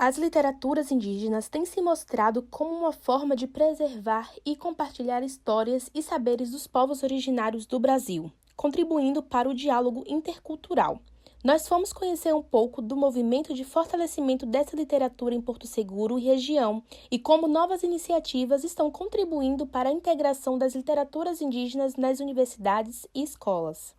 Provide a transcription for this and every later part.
As literaturas indígenas têm se mostrado como uma forma de preservar e compartilhar histórias e saberes dos povos originários do Brasil, contribuindo para o diálogo intercultural. Nós fomos conhecer um pouco do movimento de fortalecimento dessa literatura em Porto Seguro e região e como novas iniciativas estão contribuindo para a integração das literaturas indígenas nas universidades e escolas.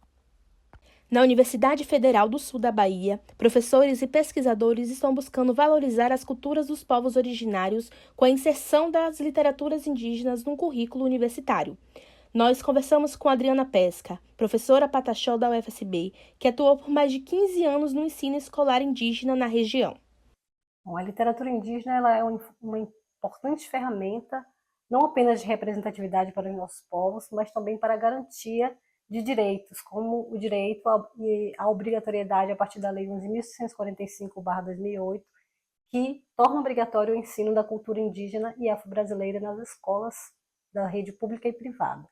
Na Universidade Federal do Sul da Bahia, professores e pesquisadores estão buscando valorizar as culturas dos povos originários com a inserção das literaturas indígenas no currículo universitário. Nós conversamos com Adriana Pesca, professora pataxó da UFSB, que atuou por mais de 15 anos no ensino escolar indígena na região. Bom, a literatura indígena ela é uma importante ferramenta, não apenas de representatividade para os nossos povos, mas também para a garantia de direitos, como o direito à obrigatoriedade a partir da Lei 11.645/2008, que torna obrigatório o ensino da cultura indígena e afro-brasileira nas escolas da rede pública e privada.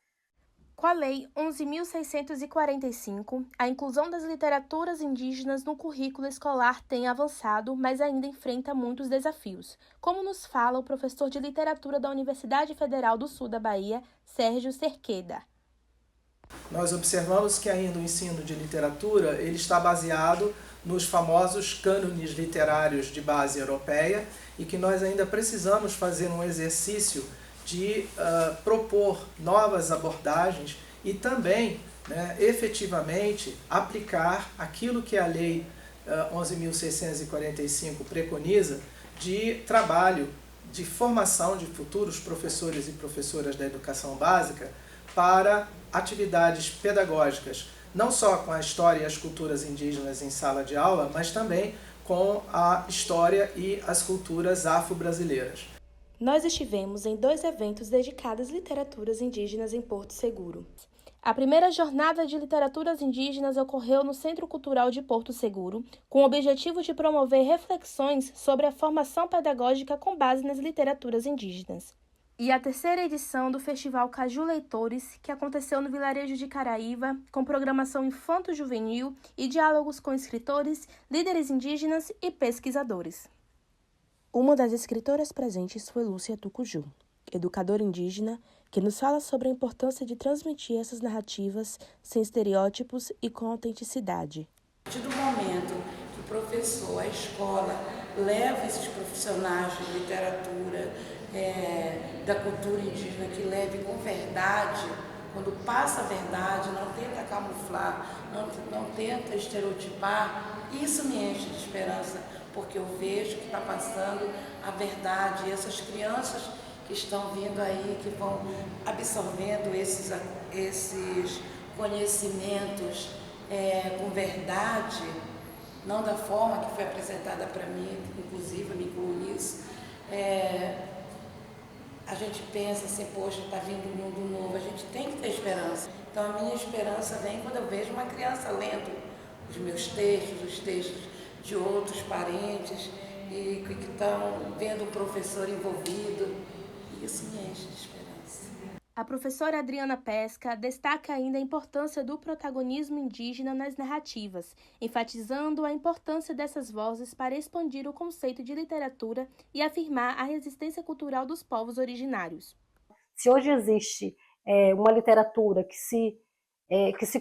Com a Lei 11.645, a inclusão das literaturas indígenas no currículo escolar tem avançado, mas ainda enfrenta muitos desafios, como nos fala o professor de literatura da Universidade Federal do Sul da Bahia, Sérgio Cerqueda. Nós observamos que ainda o ensino de literatura ele está baseado nos famosos cânones literários de base europeia e que nós ainda precisamos fazer um exercício de propor novas abordagens e também, efetivamente, aplicar aquilo que a Lei 11.645 preconiza de trabalho, de formação de futuros professores e professoras da educação básica para atividades pedagógicas, não só com a história e as culturas indígenas em sala de aula, mas também com a história e as culturas afro-brasileiras. Nós estivemos em 2 eventos dedicados às literaturas indígenas em Porto Seguro. A primeira jornada de literaturas indígenas ocorreu no Centro Cultural de Porto Seguro, com o objetivo de promover reflexões sobre a formação pedagógica com base nas literaturas indígenas. E a terceira edição do Festival Caju Leitores, que aconteceu no vilarejo de Caraíva, com programação infanto-juvenil e diálogos com escritores, líderes indígenas e pesquisadores. Uma das escritoras presentes foi Lúcia Tucuju, educadora indígena, que nos fala sobre a importância de transmitir essas narrativas sem estereótipos e com autenticidade. A partir do momento que o professor, a escola, leva esses profissionais de literatura, da cultura indígena, que leve com verdade, quando passa a verdade, não tenta camuflar, não tenta estereotipar, isso me enche de esperança, porque eu vejo que está passando a verdade, e essas crianças que estão vindo aí, que vão absorvendo esses conhecimentos com verdade, não da forma que foi apresentada para mim, inclusive eu me incluo nisso. A gente pensa assim, poxa, está vindo um mundo novo, a gente tem que ter esperança. Então a minha esperança vem quando eu vejo uma criança lendo os meus textos, os textos de outros parentes, e que estão vendo um professor envolvido, e isso me enche de esperança. A professora Adriana Pesca destaca ainda a importância do protagonismo indígena nas narrativas, enfatizando a importância dessas vozes para expandir o conceito de literatura e afirmar a resistência cultural dos povos originários. Se hoje existe uma literatura que se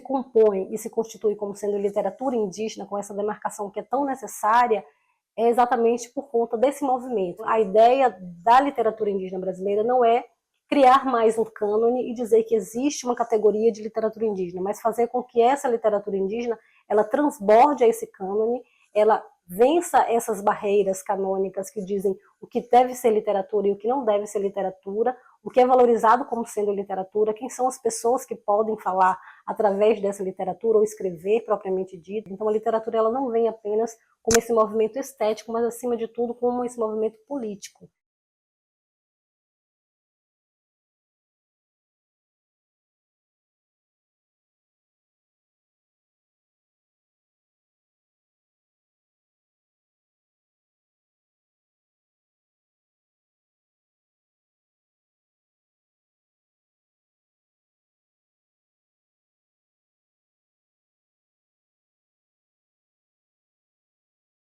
compõe e se constitui como sendo literatura indígena, com essa demarcação que é tão necessária, é exatamente por conta desse movimento. A ideia da literatura indígena brasileira não é criar mais um cânone e dizer que existe uma categoria de literatura indígena, mas fazer com que essa literatura indígena ela transborde a esse cânone, ela vença essas barreiras canônicas que dizem o que deve ser literatura e o que não deve ser literatura, o que é valorizado como sendo literatura, quem são as pessoas que podem falar através dessa literatura ou escrever propriamente dito. Então a literatura ela não vem apenas como esse movimento estético, mas acima de tudo como esse movimento político.